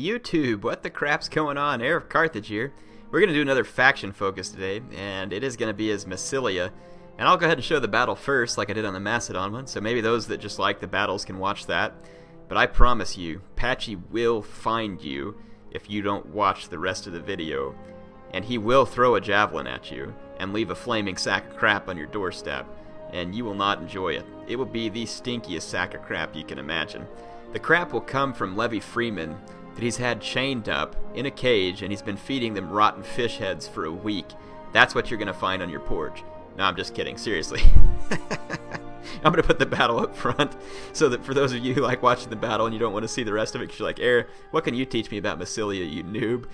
YouTube, what the crap's going on? HeirofCarthage here. We're going to do another faction focus today, and it is going to be as Massilia. And I'll go ahead and show the battle first, like I did on the Macedon one, so maybe those that just like the battles can watch that. But I promise you, Patchy will find you if you don't watch the rest of the video. And he will throw a javelin at you and leave a flaming sack of crap on your doorstep. And you will not enjoy it. It will be the stinkiest sack of crap you can imagine. The crap will come from levy freemen that he's had chained up in a cage, and he's been feeding them rotten fish heads for a week. That's what you're going to find on your porch. No, I'm just kidding. Seriously. I'm going to put the battle up front so that for those of you who like watching the battle and you don't want to see the rest of it because you're like, Heir, what can you teach me about Massilia, you noob?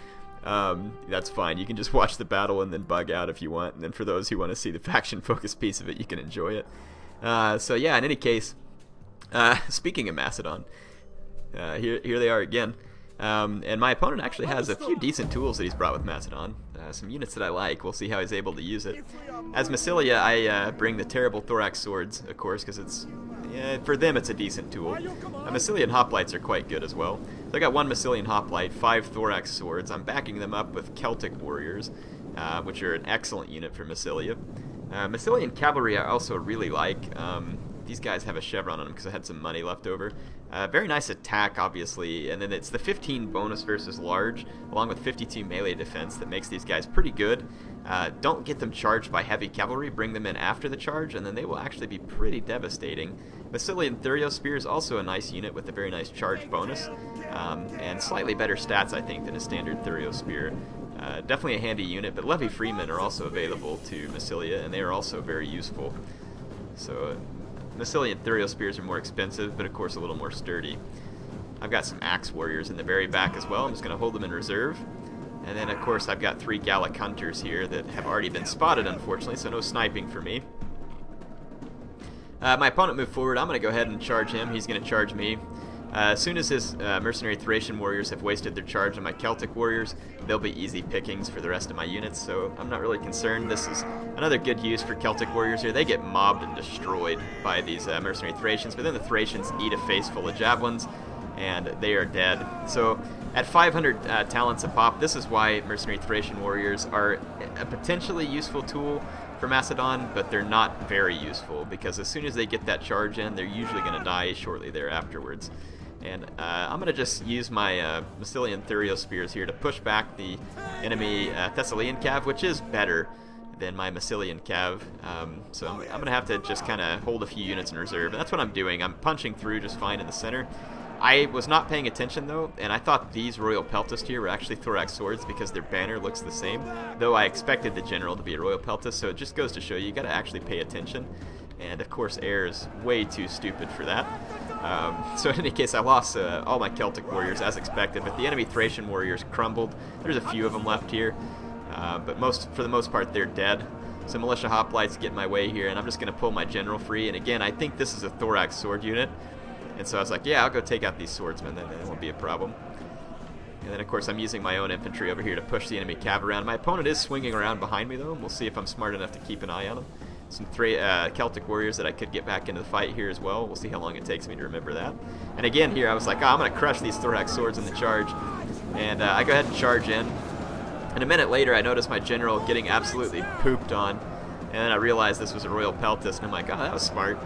That's fine. You can just watch the battle and then bug out if you want. And then for those who want to see the faction-focused piece of it, you can enjoy it. So yeah, in any case, speaking of Macedon, here they are again. And my opponent actually has a few decent tools that he's brought with Macedon. Some units that I like. We'll see how he's able to use it. As Massilia, I bring the terrible Thorax Swords, of course, because it's for them it's a decent tool. Massilian Hoplites are quite good as well. So I got one Massilian Hoplite, 5 Thorax Swords. I'm backing them up with Celtic Warriors, which are an excellent unit for Massilia. Massilian Cavalry I also really like. These guys have a chevron on them because I had some money left over. Very nice attack, obviously, and then it's the 15 bonus versus large, along with 52 melee defense that makes these guys pretty good. Don't get them charged by heavy cavalry, bring them in after the charge, and then they will actually be pretty devastating. Massilian Thurio Spear is also a nice unit with a very nice charge bonus, and slightly better stats, I think, than a standard Thurio Spear. Definitely a handy unit, but Levy Freemen are also available to Massilia, and they are also very useful. So Massilian Thurio Spears are more expensive, but of course a little more sturdy. I've got some Axe Warriors in the very back as well. I'm just going to hold them in reserve. And then of course I've got 3 Gallic Hunters here that have already been spotted, unfortunately, so no sniping for me. My opponent moved forward. I'm going to go ahead and charge him. He's going to charge me. As soon as his Mercenary Thracian Warriors have wasted their charge on my Celtic Warriors, they'll be easy pickings for the rest of my units, so I'm not really concerned. This is another good use for Celtic Warriors here. They get mobbed and destroyed by these Mercenary Thracians, but then the Thracians eat a face full of javelins, and they are dead. So at 500 talents a pop, this is why Mercenary Thracian Warriors are a potentially useful tool for Macedon, but they're not very useful, because as soon as they get that charge in, they're usually going to die shortly there afterwards. And I'm going to just use my Massilian Thurio Spears here to push back the enemy Thessalian Cav, which is better than my Massilian Cav. So I'm going to have to just kind of hold a few units in reserve. And that's what I'm doing. I'm punching through just fine in the center. I was not paying attention though, and I thought these Royal Peltists here were actually Thorax Swords because their banner looks the same, though I expected the general to be a Royal Peltist, so it just goes to show you got to actually pay attention. And of course Heir is way too stupid for that. So in any case, I lost all my Celtic Warriors as expected, but the enemy Thracian Warriors crumbled. There's a few of them left here, but for the most part they're dead. So Militia Hoplites get in my way here, and I'm just going to pull my general free. And again, I think this is a Thorax Sword unit. And so I was like, yeah, I'll go take out these swordsmen, then it won't be a problem. And then, of course, I'm using my own infantry over here to push the enemy cav around. My opponent is swinging around behind me, though, and we'll see if I'm smart enough to keep an eye on him. Some Celtic Warriors that I could get back into the fight here as well. We'll see how long it takes me to remember that. And again, here, I was like, oh, I'm going to crush these Thorax Swords in the charge. And I go ahead and charge in. And a minute later, I noticed my general getting absolutely pooped on. And then I realized this was a Royal Peltist, and I'm like, oh, that was smart.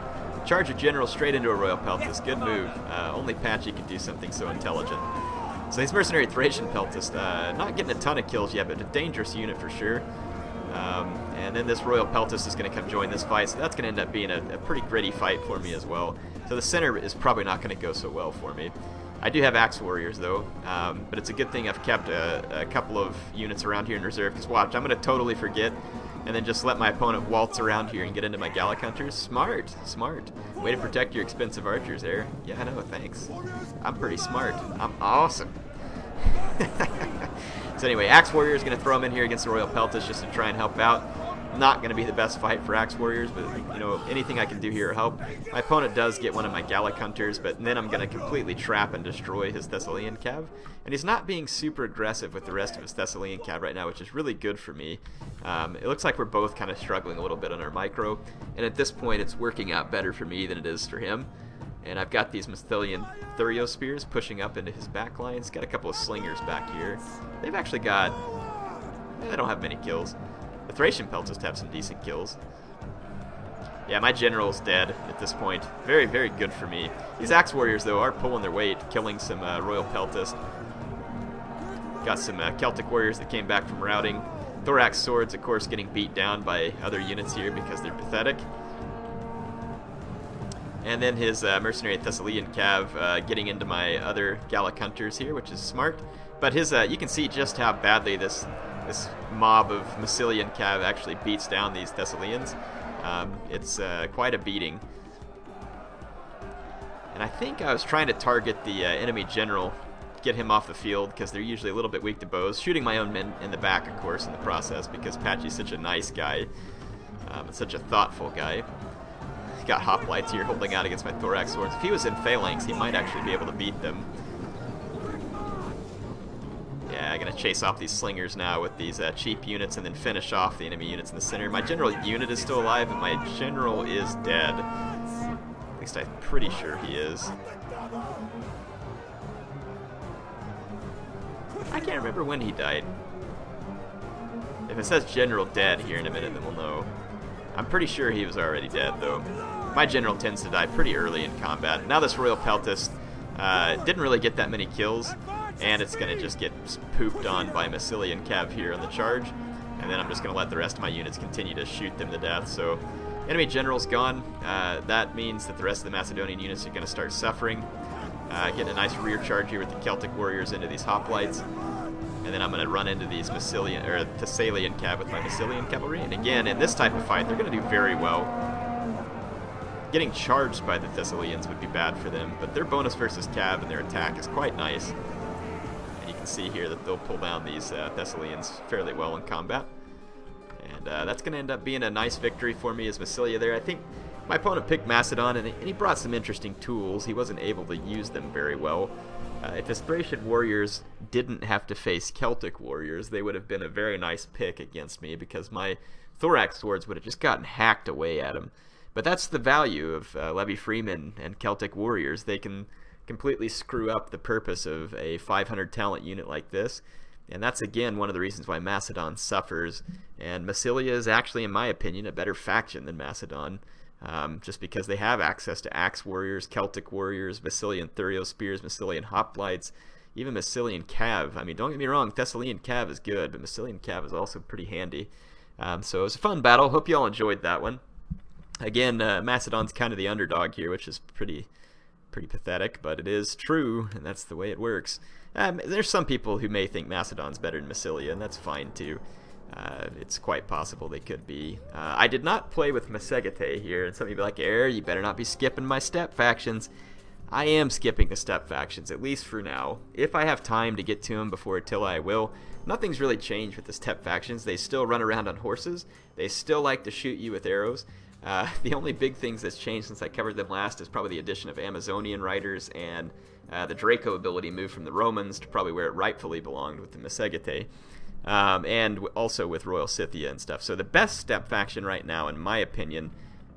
Charge a general straight into a Royal Peltist. Good move. Only Patchy could do something so intelligent. So these Mercenary Thracian Peltist, not getting a ton of kills yet, but a dangerous unit for sure. And then this Royal Peltist is going to come join this fight, so that's going to end up being a pretty gritty fight for me as well. So the center is probably not going to go so well for me. I do have Axe Warriors though, but it's a good thing I've kept a couple of units around here in reserve, because watch, I'm going to totally forget and then just let my opponent waltz around here and get into my Gallic Hunters. Smart, smart. Way to protect your expensive archers there. Yeah, I know, thanks. I'm pretty smart. I'm awesome. So anyway, Axe Warrior is going to throw him in here against the Royal Peltist just to try and help out. Not going to be the best fight for Axe Warriors, but you know, anything I can do here will help. My opponent does get one of my Gallic Hunters, but then I'm going to completely trap and destroy his Thessalian Cav. And he's not being super aggressive with the rest of his Thessalian Cav right now, which is really good for me. It looks like we're both kind of struggling a little bit on our micro, and at this point it's working out better for me than it is for him. And I've got these Massilian Thurio spears pushing up into his back lines. Got a couple of slingers back here. They've actually got... they don't have many kills. The Thracian Peltasts have some decent kills. Yeah, my general's dead at this point. Very, very good for me. These Axe Warriors, though, are pulling their weight, killing some Royal Peltasts. Got some Celtic Warriors that came back from routing. Thorax Swords, of course, getting beat down by other units here because they're pathetic. And then his Mercenary Thessalian Cav getting into my other Gallic Hunters here, which is smart. But his, you can see just how badly this mob of Massilian Cav actually beats down these Thessalians. It's quite a beating. And I think I was trying to target the enemy general, get him off the field, because they're usually a little bit weak to bows. Shooting my own men in the back, of course, in the process, because Patchy's such a nice guy. And such a thoughtful guy. Got Hoplites here holding out against my Thorax Swords. If he was in Phalanx, he might actually be able to beat them. Yeah, I'm going to chase off these slingers now with these cheap units and then finish off the enemy units in the center. My general unit is still alive, but my general is dead. At least I'm pretty sure he is. I can't remember when he died. If it says general dead here in a minute, then we'll know. I'm pretty sure he was already dead, though. My general tends to die pretty early in combat. Now this Royal Peltast didn't really get that many kills, and it's going to just get pooped on by Massilian Cav here on the charge, and then I'm just going to let the rest of my units continue to shoot them to death. So, enemy general's gone. That means that the rest of the Macedonian units are going to start suffering. Getting a nice rear charge here with the Celtic Warriors into these Hoplites, and then I'm going to run into these Thessalian Cav with my Massilian Cavalry. And again, in this type of fight, they're going to do very well. Getting charged by the Thessalians would be bad for them, but their bonus versus Cav and their attack is quite nice. And you can see here that they'll pull down these Thessalians fairly well in combat. And that's going to end up being a nice victory for me as Massilia there. I think my opponent picked Macedon, and he brought some interesting tools. He wasn't able to use them very well. If the Thracian Warriors didn't have to face Celtic Warriors, they would have been a very nice pick against me, because my Thorax Swords would have just gotten hacked away at him. But that's the value of levy freemen and Celtic Warriors. They can completely screw up the purpose of a 500 talent unit like this. And that's, again, one of the reasons why Macedon suffers. And Massilia is actually, in my opinion, a better faction than Macedon. Just because they have access to Axe Warriors, Celtic Warriors, Massilian Thurio Spears, Massilian Hoplites, even Massilian Cav. I mean, don't get me wrong, Thessalian Cav is good, but Massilian Cav is also pretty handy. So it was a fun battle. Hope you all enjoyed that one. Again, Macedon's kind of the underdog here, which is pretty pathetic, but it is true, and that's the way it works. There's some people who may think Macedon's better than Massilia, and that's fine too. It's quite possible they could be. I did not play with Massegete here, and some of you be like, Heir, you better not be skipping my step factions. I am skipping the step factions, at least for now. If I have time to get to them before Attila, I will. Nothing's really changed with the step factions. They still run around on horses. They still like to shoot you with arrows. The only big things that's changed since I covered them last is probably the addition of Amazonian riders, and the Draco ability moved from the Romans to probably where it rightfully belonged with the Massegete. And also with Royal Scythia and stuff. So the best step faction right now, in my opinion,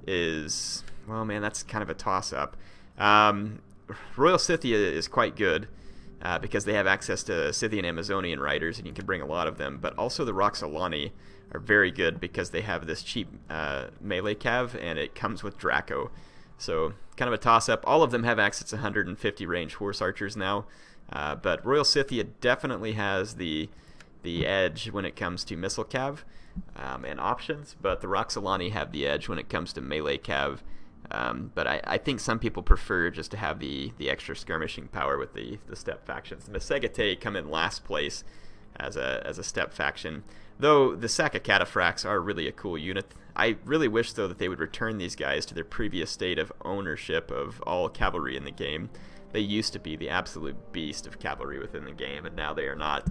is... well, man, that's kind of a toss-up. Royal Scythia is quite good, because they have access to Scythian Amazonian riders, and you can bring a lot of them. But also the Roxolani are very good, because they have this cheap melee cav, and it comes with Draco. So kind of a toss-up. All of them have access to 150 range horse archers now. But Royal Scythia definitely has the edge when it comes to missile cav and options, but the Roxolani have the edge when it comes to melee cav. But I think some people prefer just to have the extra skirmishing power with the step factions. The Massegete come in last place as a step faction, though the Saka Cataphracts are really a cool unit. I really wish, though, that they would return these guys to their previous state of ownership of all cavalry in the game. They used to be the absolute beast of cavalry within the game, and now they are not.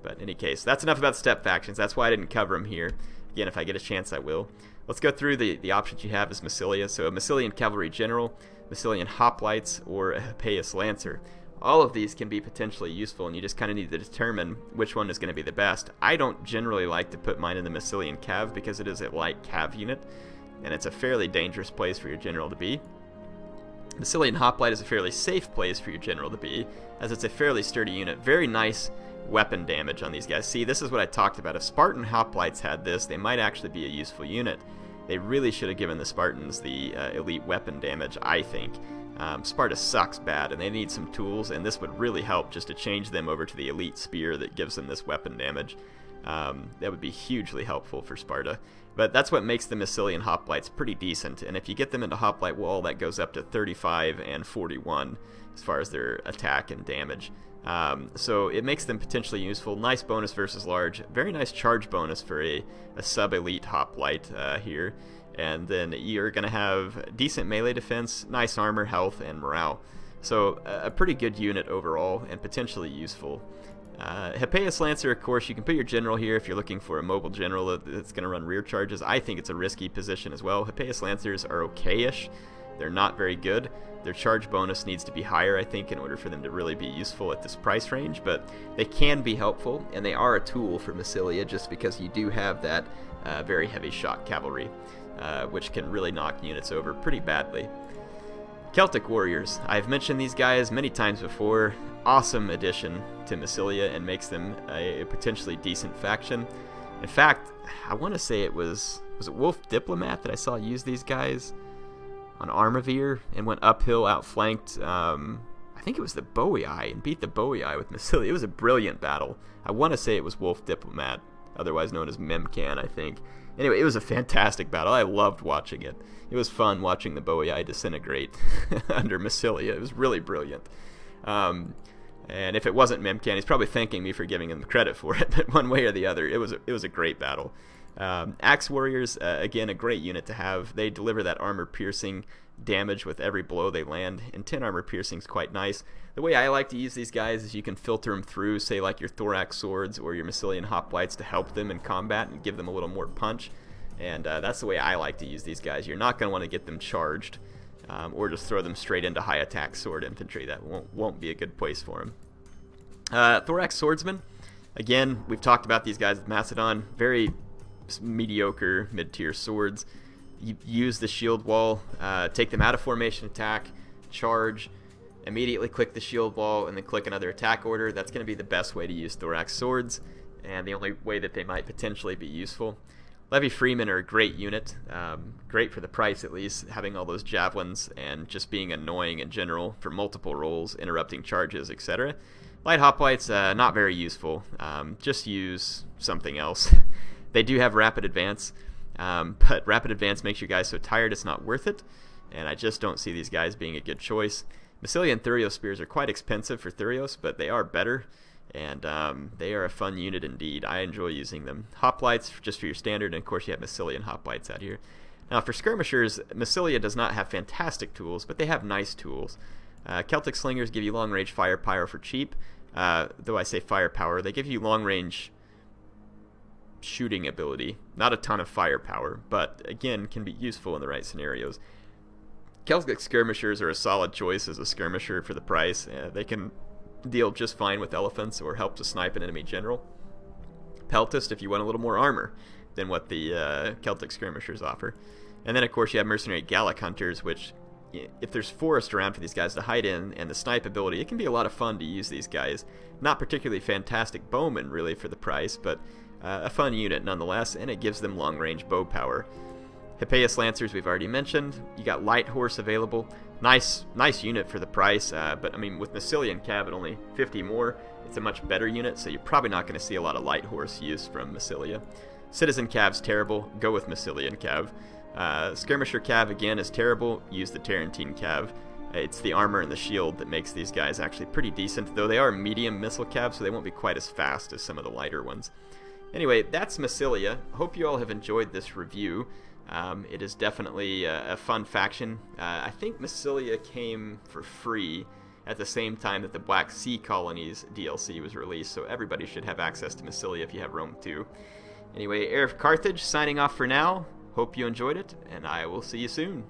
But in any case, that's enough about step factions. That's why I didn't cover them here. Again, if I get a chance, I will. Let's go through the options you have as Massilia. So a Massilian Cavalry General, Massilian Hoplites, or a Hippeis Lancer. All of these can be potentially useful, and you just kind of need to determine which one is going to be the best. I don't generally like to put mine in the Massilian Cav, because it is a light Cav unit, and it's a fairly dangerous place for your general to be. Massilian Hoplite is a fairly safe place for your general to be, as it's a fairly sturdy unit. Very nice weapon damage on these guys. See, this is what I talked about. If Spartan Hoplites had this, they might actually be a useful unit. They really should have given the Spartans the elite weapon damage, I think. Sparta sucks bad, and they need some tools, and this would really help just to change them over to the elite spear that gives them this weapon damage. That would be hugely helpful for Sparta. But that's what makes the Massilian Hoplites pretty decent, and if you get them into Hoplite Wall, that goes up to 35 and 41 as far as their attack and damage. So it makes them potentially useful. Nice bonus versus large. Very nice charge bonus for a sub-elite Hoplite here. And then you're going to have decent melee defense, nice armor, health, and morale. So a pretty good unit overall, and potentially useful. Hippeis Lancer, of course, you can put your general here if you're looking for a mobile general that's going to run rear charges. I think it's a risky position as well. Hippeis Lancers are okay-ish. They're not very good. Their charge bonus needs to be higher, I think, in order for them to really be useful at this price range, but they can be helpful, and they are a tool for Massilia just because you do have that very heavy shock cavalry, which can really knock units over pretty badly. Celtic Warriors. I've mentioned these guys many times before. Awesome addition to Massilia and makes them a potentially decent faction. In fact, I want to say it was it Wolf Diplomat that I saw use these guys on Armavir and went uphill, outflanked, I think it was the Bowie Eye, and beat the Bowie Eye with Massilia. It was a brilliant battle. I want to say it was Wolf Diplomat, otherwise known as Memcan, I think. Anyway, it was a fantastic battle. I loved watching it. It was fun watching the Bowie Eye disintegrate under Massilia. It was really brilliant. And if it wasn't Memcan, he's probably thanking me for giving him the credit for it, but one way or the other, it was a great battle. Axe Warriors, again, a great unit to have. They deliver that armor-piercing damage with every blow they land, and 10 armor piercing is quite nice. The way I like to use these guys is you can filter them through, say, like your Thorax Swords or your Massilian Hoplites to help them in combat and give them a little more punch, and that's the way I like to use these guys. You're not going to want to get them charged or just throw them straight into high-attack sword infantry. That won't be a good place for them. Thorax Swordsmen, again, we've talked about these guys with Macedon. Very mediocre mid-tier swords. You use the shield wall, take them out of formation attack, charge, immediately click the shield wall, and then click another attack order. That's going to be the best way to use Thorax Swords, and the only way that they might potentially be useful. Levy freemen are a great unit, great for the price at least, having all those javelins and just being annoying in general for multiple roles, interrupting charges, etc. Light hoplites, not very useful. Just use something else. They do have rapid advance, but rapid advance makes you guys so tired it's not worth it, and I just don't see these guys being a good choice. Massilian Thurio Spears are quite expensive for Thurios, but they are better, and they are a fun unit indeed. I enjoy using them. Hoplites, just for your standard, and of course you have Massilian Hoplites out here. Now for Skirmishers, Massilia does not have fantastic tools, but they have nice tools. Celtic Slingers give you long-range firepower for cheap, though I say firepower, they give you long-range shooting ability. Not a ton of firepower, but again, can be useful in the right scenarios. Celtic Skirmishers are a solid choice as a skirmisher for the price. They can deal just fine with elephants or help to snipe an enemy general. Peltist if you want a little more armor than what the Celtic Skirmishers offer. And then of course you have Mercenary Gallic Hunters, which if there's forest around for these guys to hide in and the snipe ability, it can be a lot of fun to use these guys. Not particularly fantastic bowmen really for the price, but a fun unit nonetheless, and it gives them long-range bow power. Hippeis Lancers we've already mentioned. You got Light Horse available. Nice unit for the price, but I mean with Massilian Cav at only 50 more, it's a much better unit, so you're probably not going to see a lot of Light Horse use from Massilia. Citizen Cav's terrible. Go with Massilian Cav. Skirmisher Cav again is terrible. Use the Tarentine Cav. It's the armor and the shield that makes these guys actually pretty decent, though they are medium missile Cav, so they won't be quite as fast as some of the lighter ones. Anyway, that's Massilia. Hope you all have enjoyed this review. It is definitely a fun faction. I think Massilia came for free at the same time that the Black Sea Colonies DLC was released, so everybody should have access to Massilia if you have Rome 2. Anyway, HeirofCarthage signing off for now. Hope you enjoyed it, and I will see you soon.